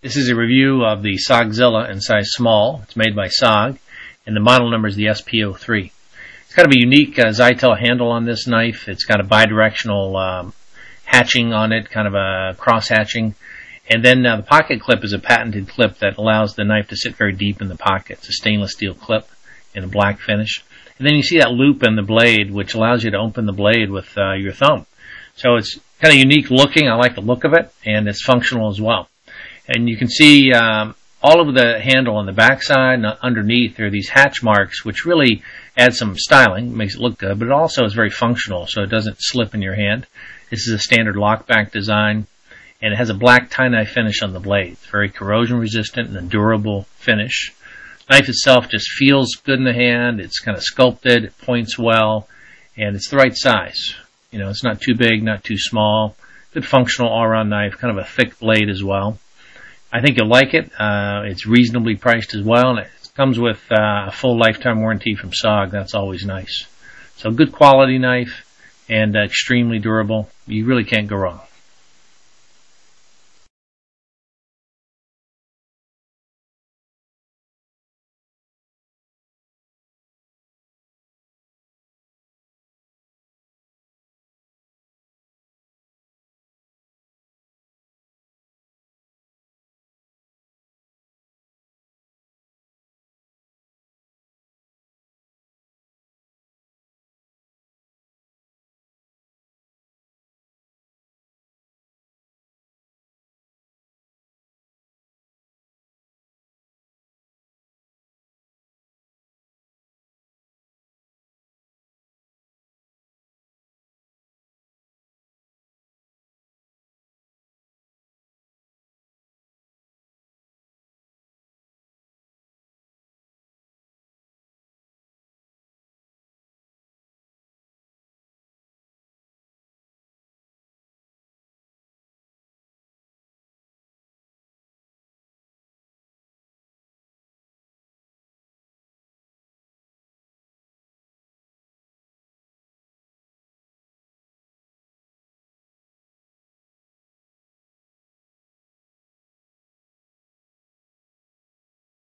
This is a review of the SOGzilla in size small. It's made by SOG, and the model number is the SP-03. It's kind of a unique Zytel handle on this knife. It's got a bidirectional hatching on it, kind of a cross hatching. And then the pocket clip is a patented clip that allows the knife to sit very deep in the pocket. It's a stainless steel clip in a black finish. And then you see that loop in the blade, which allows you to open the blade with your thumb. So it's kind of unique looking. I like the look of it, and it's functional as well. And you can see all over the handle on the backside and underneath there are these hatch marks, which really add some styling, makes it look good, but it also is very functional, so it doesn't slip in your hand. This is a standard lockback design, and it has a black TiNi finish on the blade. It's very corrosion resistant and a durable finish. The knife itself just feels good in the hand. It's kind of sculpted, it points well, and it's the right size. You know, it's not too big, not too small. Good functional all-around knife, kind of a thick blade as well. I think you'll like it. It's reasonably priced as well, and it comes with a full lifetime warranty from SOG. That's always nice. So good quality knife and extremely durable. You really can't go wrong.